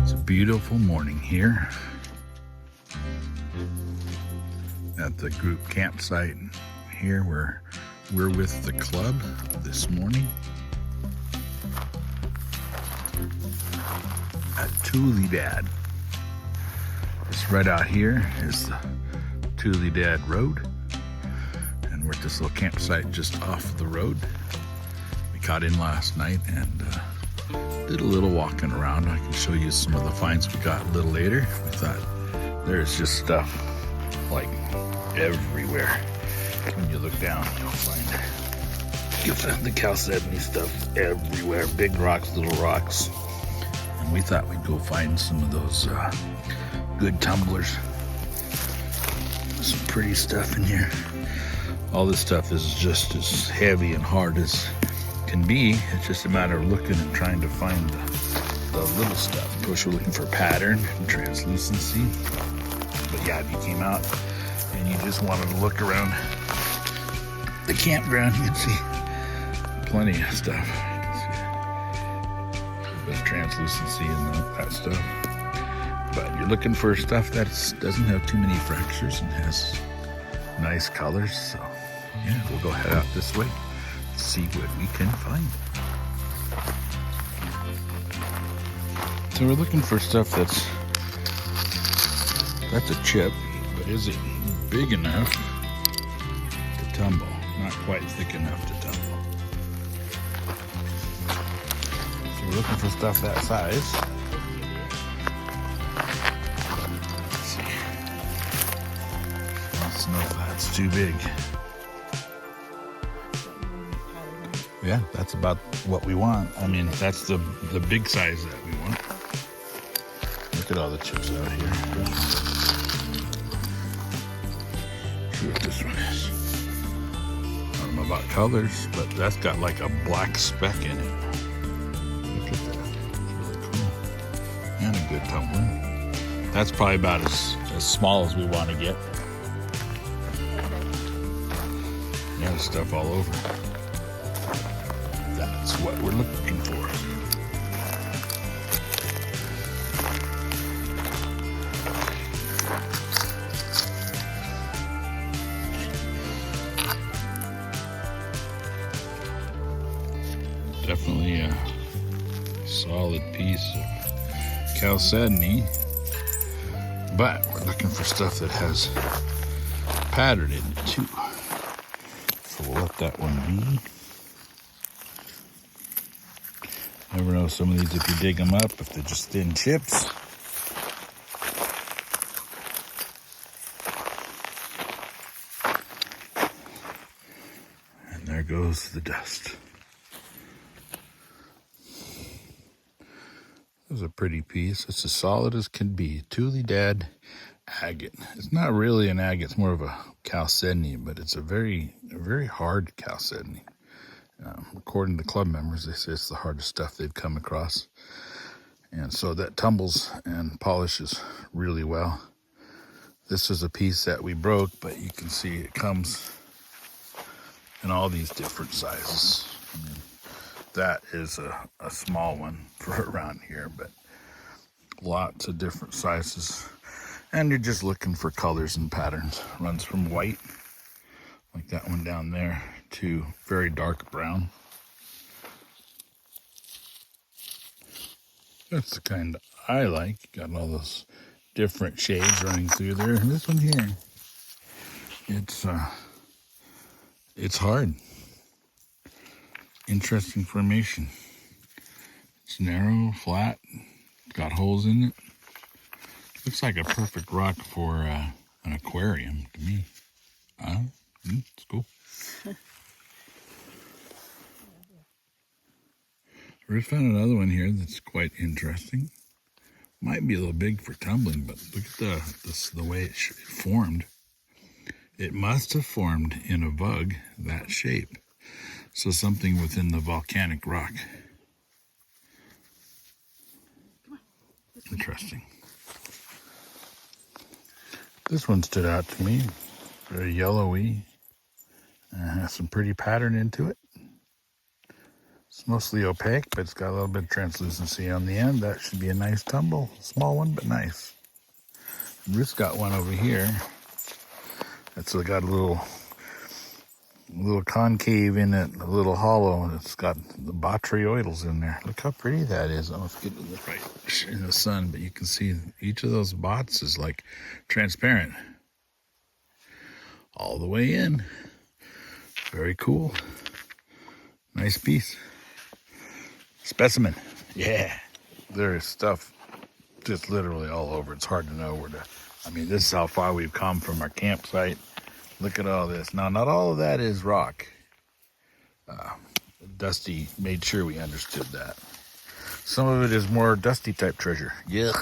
It's a beautiful morning here at the group campsite. Here we're with the club this morning at Tuledad. Just right out here is the Tuledad Road, and we're at this little campsite just off the road. We got in last night and did a little walking around. I can show you some of the finds we got a little later. We thought there's just stuff like everywhere. When you look down, you'll find the chalcedony stuff everywhere. Big rocks, little rocks. And we thought we'd go find some of those good tumblers. Some pretty stuff in here. All this stuff is just as heavy and hard as can be. It's just a matter of looking and trying to find the little stuff. Of course, we're looking for pattern and translucency. But yeah, if you came out and you just wanted to look around the campground, you can see plenty of stuff. You can see a bit of translucency and that stuff. But you're looking for stuff that doesn't have too many fractures and has nice colors. So yeah, we'll go head out this way, see what we can find. So we're looking for stuff that's a chip, but is it big enough to tumble? Not quite thick enough to tumble. So we're looking for stuff that size. Let's see. Let's know if that's too big. Yeah, that's about what we want. I mean, that's the big size that we want. Look at all the chips out here. See what this one is. I don't know about colors, but that's got like a black speck in it. Look at that. It's really cool. And a good tumbler. That's probably about as small as we want to get. Yeah, there's stuff all over. That's what we're looking for. Definitely a solid piece of chalcedony, but we're looking for stuff that has pattern in it too. So we'll let that one be. Never know some of these, if you dig them up, if they're just thin chips. And there goes the dust. This is a pretty piece. It's as solid as can be. Tuledad Agate. It's not really an agate, it's more of a chalcedony, but it's a very hard chalcedony. According to club members, they say it's the hardest stuff they've come across. And so that tumbles and polishes really well. This is a piece that we broke, but you can see it comes in all these different sizes. I mean, that is a small one for around here, but lots of different sizes. And you're just looking for colors and patterns. Runs from white, like that one down there, to very dark brown. That's the kind I like. Got all those different shades running through there. And this one here, it's hard. Interesting formation. It's narrow, flat, got holes in it. Looks like a perfect rock for an aquarium to me. It's cool. We found another one here that's quite interesting. Might be a little big for tumbling, but look at the way it formed. It must have formed in a vug that shape. So something within the volcanic rock. Interesting. This one stood out to me. Very yellowy Has some pretty pattern into it. It's mostly opaque, but it's got a little bit of translucency on the end. That should be a nice tumble. Small one, but nice. Ruth's got one over here. It's got a little concave in it, a little hollow, and it's got the botryoidals in there. Look how pretty that is. I don't know if you get it right in the sun, but you can see each of those bots is like transparent all the way in. Very cool. Nice piece. Specimen. Yeah. There is stuff just literally all over. It's hard to know where to. I mean, this is how far we've come from our campsite. Look at all this. Now, not all of that is rock. Dusty made sure we understood that. Some of it is more dusty type treasure. Yeah.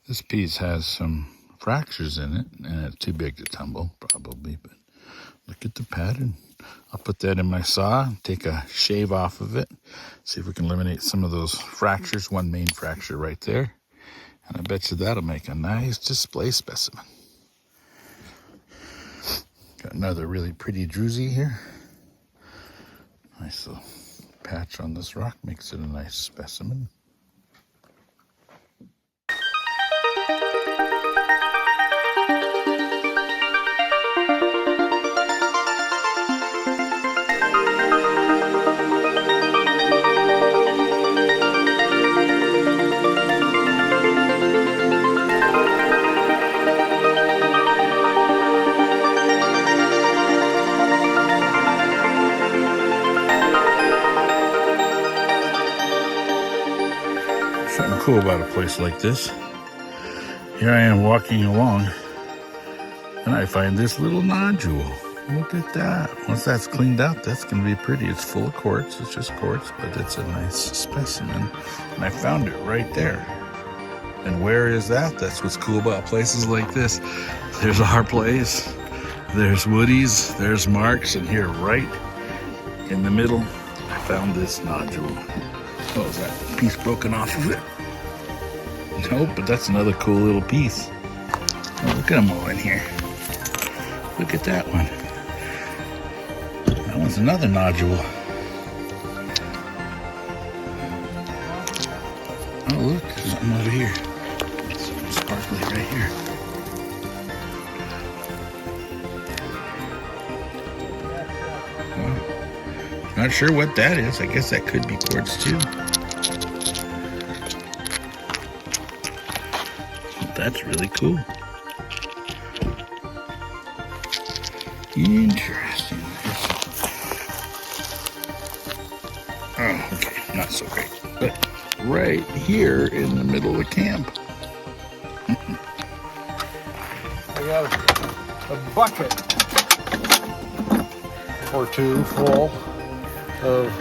This piece has some fractures in it, and it's too big to tumble, probably, but look at the pattern. I'll put that in my saw, take a shave off of it, see if we can eliminate some of those fractures. One main fracture right there. And I bet you that'll make a nice display specimen. Got another really pretty druzy here. Nice little patch on this rock makes it a nice specimen. Something cool about a place like this. Here I am walking along, and I find this little nodule. Look at that. Once that's cleaned out, that's going to be pretty. It's full of quartz. It's just quartz, but it's a nice specimen. And I found it right there. And where is that? That's what's cool about places like this. There's our place. There's Woody's. There's Mark's. And here, right in the middle, I found this nodule. Oh, is that piece broken off of it? Nope, but that's another cool little piece. Oh, look at them all in here. Look at that one. That one's another nodule. Oh, look, there's something over here. Something sparkly right here. Well, not sure what that is. I guess that could be quartz too. That's really cool. Interesting. Oh, okay, not so great. But right here in the middle of the camp. I got a bucket or two full of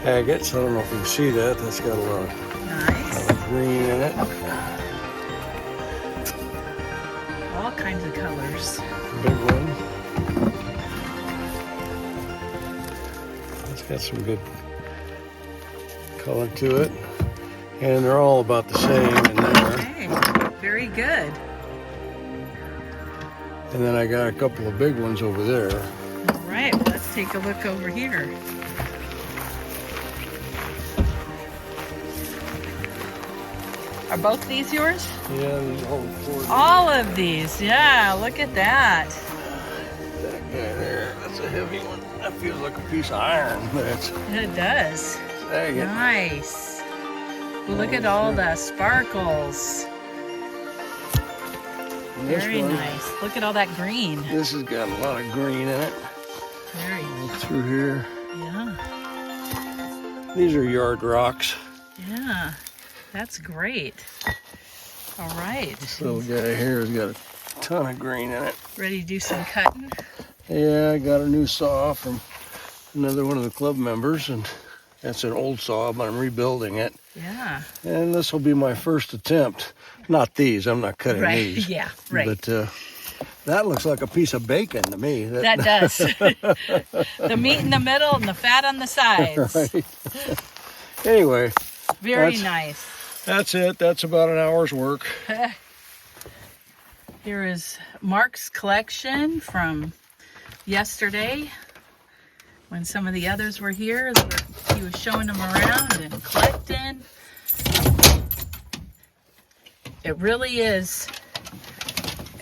agates. I don't know if you can see that. That's got a lot of green in it. All kinds of colors. Big one. It's got some good color to it. And they're all about the same in there. Okay, very good. And then I got a couple of big ones over there. All right, well, let's take a look over here. Are both these yours? Yeah, these whole four. All of these, yeah, look at that. That guy there, that's a heavy one. That feels like a piece of iron. That's It does. agate. Nice. Well, look at all the sparkles. And this Very one, nice. Look at all that green. this has got a lot of green in it. Very, All through here. yeah, These are yard rocks. yeah. That's great. All right. This little guy here has got a ton of green in it. Ready to do some cutting? Yeah, I got a new saw from another one of the club members, and that's an old saw, but I'm rebuilding it. Yeah. And this will be my first attempt. Not these, I'm not cutting Right. these. Yeah, right. But that looks like a piece of bacon to me. That does. The meat in the middle and the fat on the sides. Right. Anyway, Very nice. that's it. That's about an hour's work. Here is Mark's collection from yesterday when some of the others were here. He was showing them around and collecting. It really is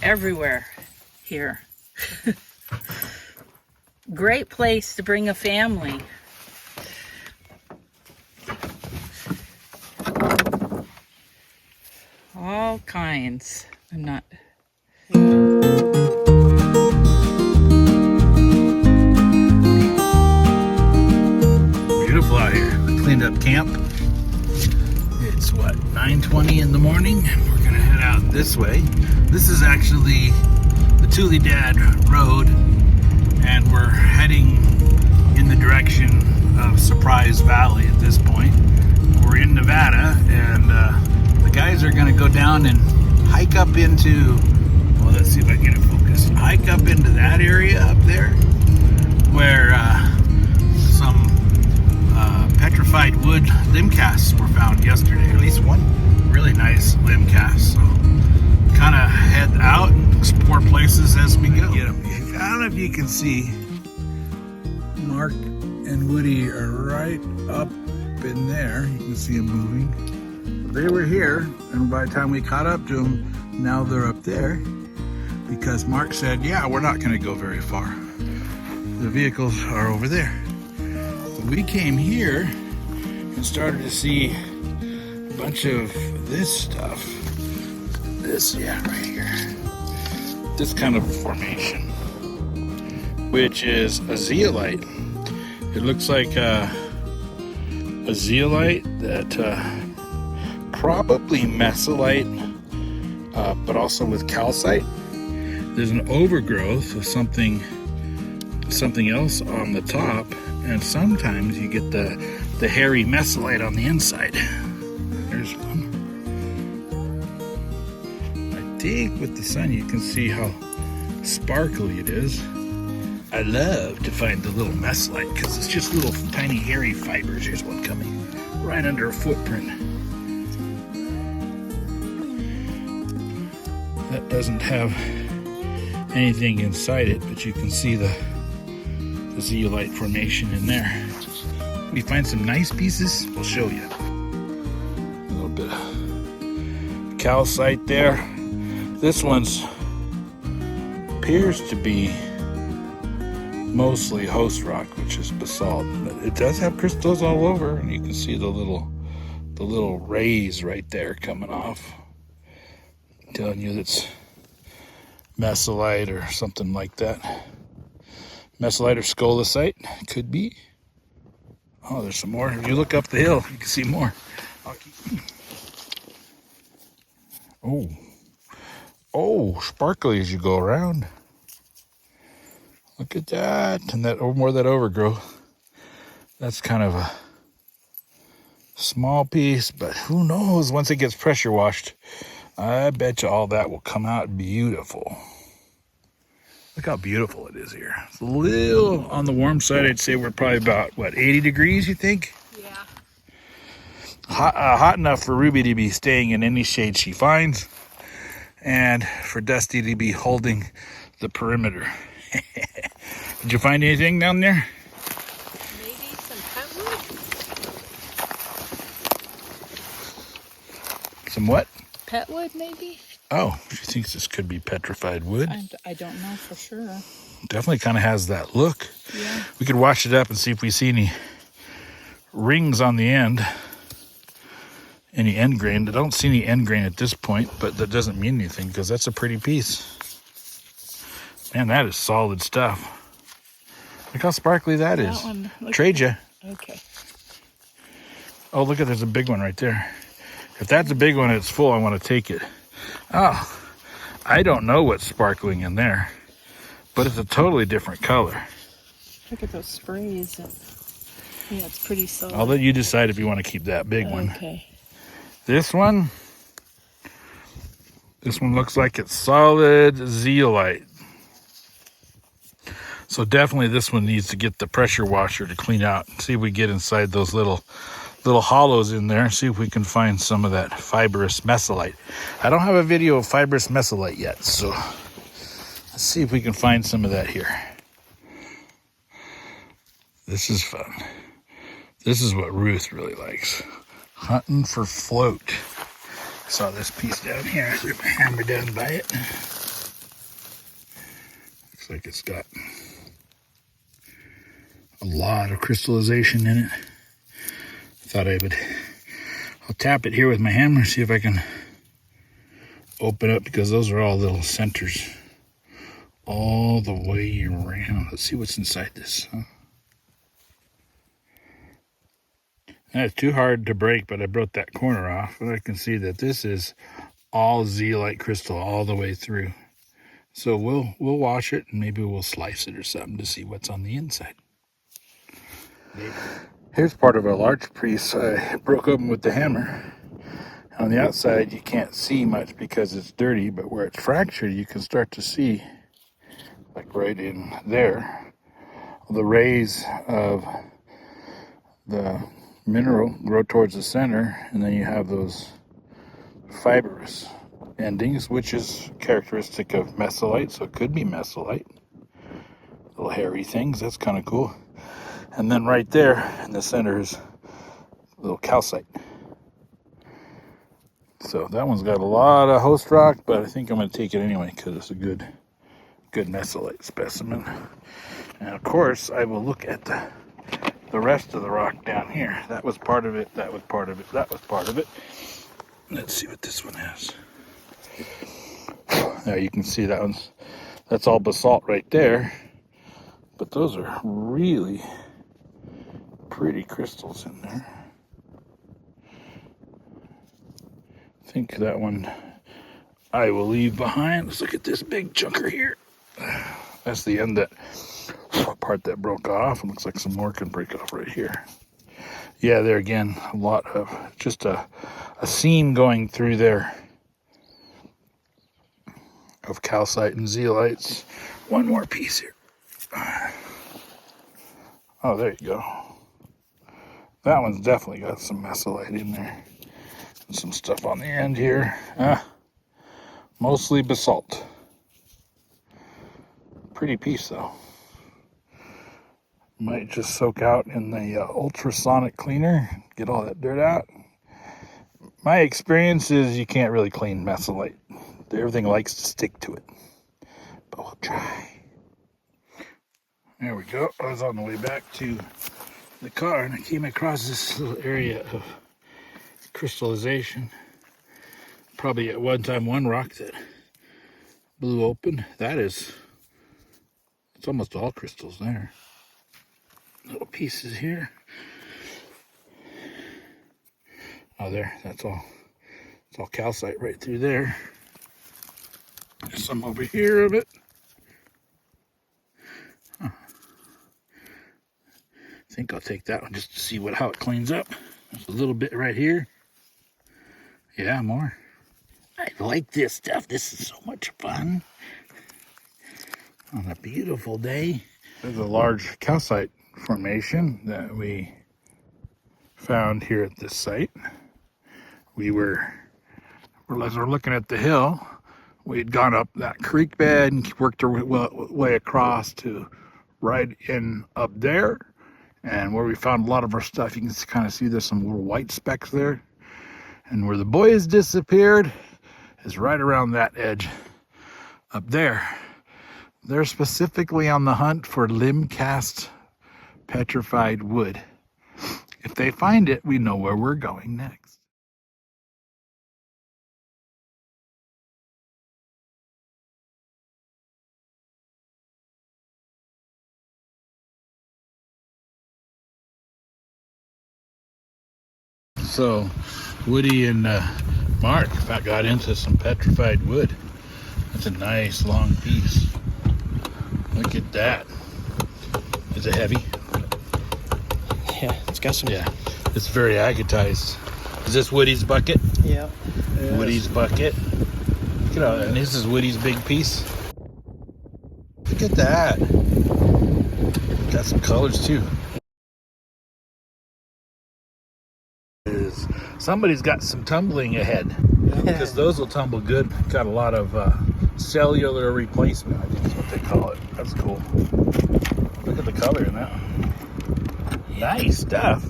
everywhere here. Great place to bring a family. All kinds. I'm not... Beautiful out here. Cleaned up camp. It's what, 9:20 in the morning, and we're gonna head out this way. This is actually the Tuledad Road, and we're heading in the direction of Surprise Valley at this point. We're in Nevada, and the guys are gonna go down and hike up into, well, let's see if I can get it focused. Hike up into that area up there where some petrified wood limb casts were found yesterday. At least one really nice limb cast. So kind of head out and explore places as we go. Get them. I don't know if you can see, Mark and Woody are right up in there. You can see them moving. They were here, and by the time we caught up to them, now they're up there because Mark said, yeah, we're not going to go very far. The vehicles are over there. We came here and started to see a bunch of this stuff. This, yeah, right here. This kind of formation, which is a zeolite. It looks like a zeolite that probably mesolite, but also with calcite. There's an overgrowth of something else on the top. And sometimes you get the hairy mesolite on the inside. There's one. I think with the sun you can see how sparkly it is. I love to find the little mesolite because it's just little tiny hairy fibers. Here's one coming right under a footprint. That doesn't have anything inside it, but you can see the zeolite formation in there. We find some nice pieces, we'll show you. A little bit of calcite there. This one's appears to be mostly host rock, which is basalt, but it does have crystals all over, and you can see the little rays right there coming off. I'm telling you that's mesolite or something like that. Mesolite or scolecite, could be. Oh, there's some more. If you look up the hill, you can see more. Oh, sparkly as you go around. Look at that, and that more of that overgrowth. That's kind of a small piece, but who knows? Once it gets pressure washed, I bet you all that will come out beautiful. Look how beautiful it is here. It's a little on the warm side. I'd say we're probably about, what, 80 degrees, you think? Yeah. Hot enough for Ruby to be staying in any shade she finds, and for Dusty to be holding the perimeter. Did you find anything down there? Maybe some petwood? Some what? Petwood, maybe? Oh, she thinks this could be petrified wood. I don't know for sure. Definitely kind of has that look. Yeah. We could wash it up and see if we see any rings on the end. Any end grain. I don't see any end grain at this point, but that doesn't mean anything because that's a pretty piece. Man, that is solid stuff. Look how sparkly that is. Trade you. Okay. Oh, look at, there's a big one right there. If that's a big one and it's full, I want to take it. Oh, I don't know what's sparkling in there, but it's a totally different color. Look at those sprays. Yeah, it's pretty solid. I'll let you decide if you want to keep that big one. Okay. This one looks like it's solid zeolite. So definitely this one needs to get the pressure washer to clean out. See if we get inside those little hollows in there and see if we can find some of that fibrous mesolite. I don't have a video of fibrous mesolite yet, so let's see if we can find some of that here. This is fun. This is what Ruth really likes. Hunting for float. Saw this piece down here. I threw my hammer down by it. Looks like it's got a lot of crystallization in it. Thought I'll tap it here with my hammer, see if I can open up, because those are all little centers all the way around. Let's see what's inside this. That's too hard to break, but I broke that corner off, and I can see that this is all zeolite crystal all the way through. So we'll wash it, and maybe we'll slice it or something to see what's on the inside. Here's part of a large piece I broke open with the hammer. On the outside, you can't see much because it's dirty, but where it's fractured, you can start to see, like right in there, the rays of the mineral grow towards the center, and then you have those fibrous endings, which is characteristic of mesolite, so it could be mesolite. Little hairy things, that's kind of cool. And then right there in the center is a little calcite. So that one's got a lot of host rock, but I think I'm going to take it anyway because it's a good mesolite specimen. And of course, I will look at the rest of the rock down here. That was part of it, that was part of it, that was part of it. Let's see what this one has. Now you can see that's all basalt right there. But those are really pretty crystals in there. I think that one I will leave behind. Let's look at this big chunker here. That's the end part that broke off. It looks like some more can break off right here. Yeah, there again, a lot of just a seam going through there of calcite and zeolites. One more piece here. Oh, there you go. That one's definitely got some mesolite in there. And some stuff on the end here. Mostly basalt. Pretty piece though. Might just soak out in the ultrasonic cleaner, get all that dirt out. My experience is you can't really clean mesolite. Everything likes to stick to it. But we'll try. There we go. I was on the way back to the car and I came across this little area of crystallization. Probably at one time one rock that blew open. It's almost all crystals there. Little pieces here. Oh, there, it's all calcite right through there. There's some over here of it. Huh. I think I'll take that one just to see how it cleans up. There's a little bit right here. Yeah, more. I like this stuff. This is so much fun. On a beautiful day. There's a large calcite formation that we found here at this site. As we're looking at the hill, we had gone up that creek bed and worked our way across to right in up there. And where we found a lot of our stuff, you can kind of see there's some little white specks there. And where the boys disappeared is right around that edge up there. They're specifically on the hunt for limb-cast petrified wood. If they find it, we know where we're going next. So Woody and Mark got into some petrified wood. That's a nice long piece. Look at that. Is it heavy? Yeah, it's got some. Yeah, it's very agatized. Is this Woody's bucket? Yeah. Woody's bucket. Look at all that. And this is Woody's big piece. Look at that. Got some colors too. Somebody's got some tumbling ahead, because those will tumble good. Got a lot of cellular replacement, I think is what they call it. That's cool. Look at the color in that one. Nice stuff.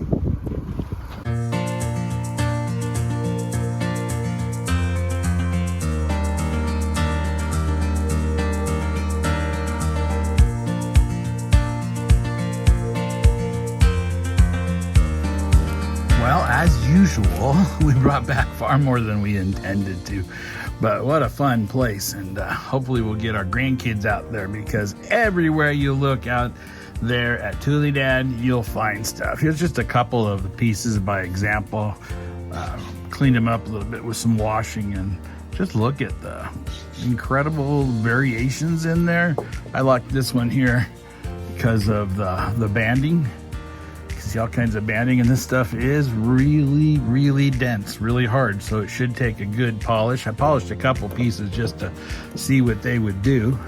Well, as usual, we brought back far more than we intended to, but what a fun place. And hopefully we'll get our grandkids out there, because everywhere you look out there at Tuledad, you'll find stuff. Here's just a couple of the pieces by example. Cleaned them up a little bit with some washing, and just look at the incredible variations in there. I like this one here because of the banding. See all kinds of banding, and this stuff is really dense, really hard, so it should take a good polish. I polished a couple pieces just to see what they would do.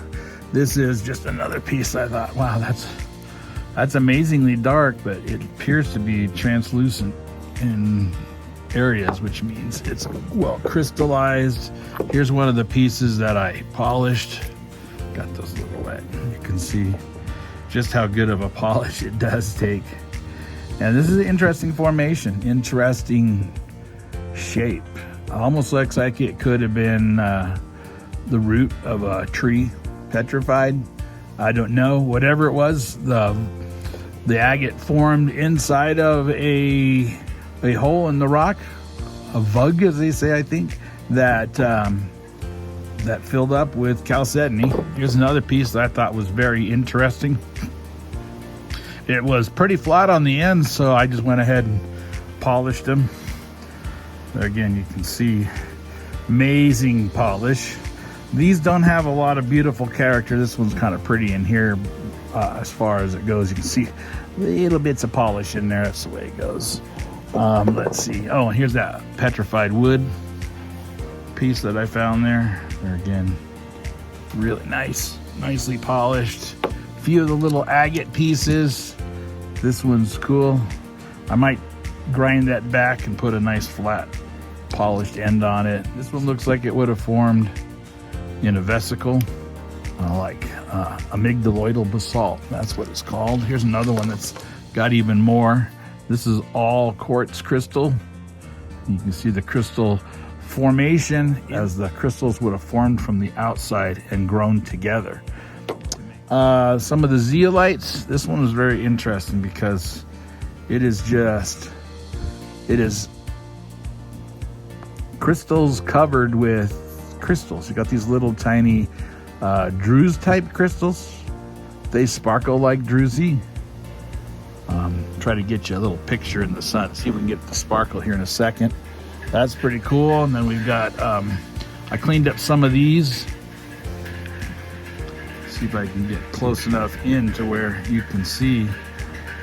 This is just another piece. I thought, wow, that's amazingly dark, but it appears to be translucent in areas, which means it's well crystallized. Here's one of the pieces that I polished. Got those a little wet. You can see just how good of a polish it does take. And this is an interesting formation, interesting shape. Almost looks like it could have been the root of a tree, petrified. I don't know. Whatever it was, the agate formed inside of a hole in the rock, a vug, as they say, I think, that filled up with chalcedony. Here's another piece that I thought was very interesting. It was pretty flat on the ends, so I just went ahead and polished them. There again, you can see amazing polish. These don't have a lot of beautiful character. This one's kind of pretty in here as far as it goes. You can see little bits of polish in there. That's the way it goes. Let's see. Oh, and here's that petrified wood piece that I found there. There again, really nice, nicely polished. A few of the little agate pieces. This one's cool. I might grind that back and put a nice flat polished end on it. This one looks like it would have formed in a vesicle, like amygdaloidal basalt. That's what it's called. Here's another one that's got even more. This is all quartz crystal. You can see the crystal formation as the crystals would have formed from the outside and grown together. Some of the zeolites. This one was very interesting because it is crystals covered with crystals. You got these little tiny druze type crystals. They sparkle like druzy. Try to get you a little picture in the sun. See if we can get the sparkle here in a second. That's pretty cool. And then we've got I cleaned up some of these. See if I can get close enough in to where you can see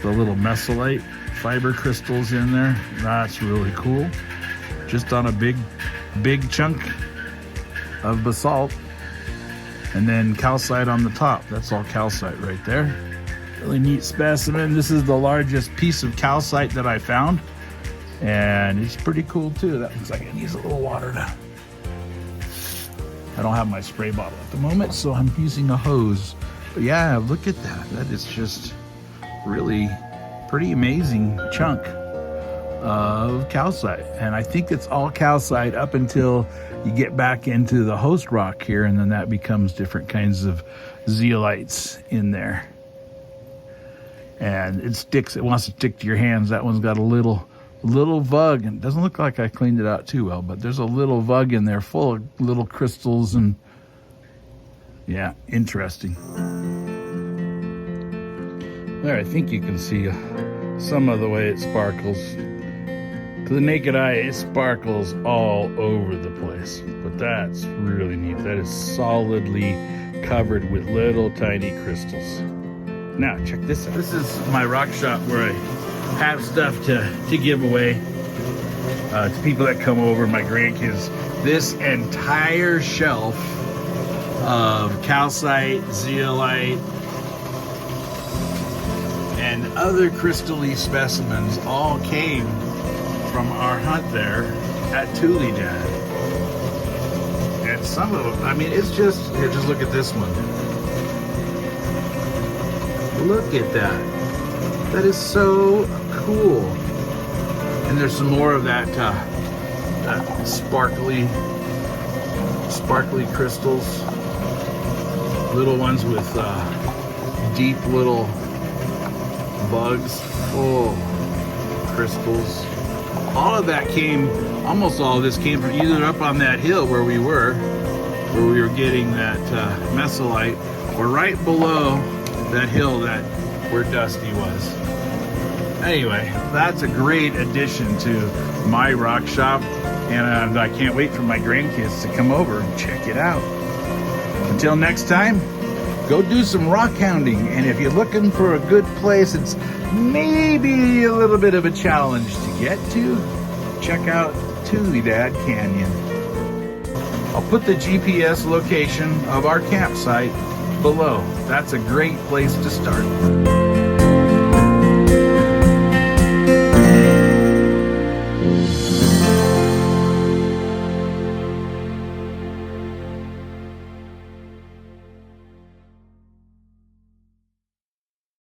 the little mesolite fiber crystals in there. That's really cool. Just on a big chunk of basalt, and then calcite on the top. That's all calcite right there. Really neat specimen. This is the largest piece of calcite that I found, and it's pretty cool too. That looks like it needs a little water to. I don't have my spray bottle at the moment, so I'm using a hose. But yeah, look at that. That is just really pretty amazing chunk of calcite. And I think it's all calcite up until you get back into the host rock here, and then that becomes different kinds of zeolites in there. And it wants to stick to your hands. That one's got a little vug, and it doesn't look like I cleaned it out too well, but there's a little vug in there full of little crystals, and yeah, interesting. There, I think you can see some of the way it sparkles. To the naked eye, it sparkles all over the place, but that's really neat. That is solidly covered with little tiny crystals. Now, check this out. This is my rock shop where I have stuff to give away to people that come over, my grandkids. This entire shelf of calcite, zeolite, and other crystal-y specimens all came from our hunt there at Tuledad. And some of them, I mean, it's just, here, just look at this one. Look at that. That is so cool. And there's some more of that, that sparkly crystals. Little ones with deep little bugs. Oh, crystals. All of that came, almost all of this came from either up on that hill where we were getting that mesolite, or right below that hill where Dusty was. Anyway, that's a great addition to my rock shop, and I can't wait for my grandkids to come over and check it out. Until next time, go do some rock hounding, and if you're looking for a good place, it's maybe a little bit of a challenge to get to, check out Tuledad Canyon. I'll put the GPS location of our campsite below. That's a great place to start.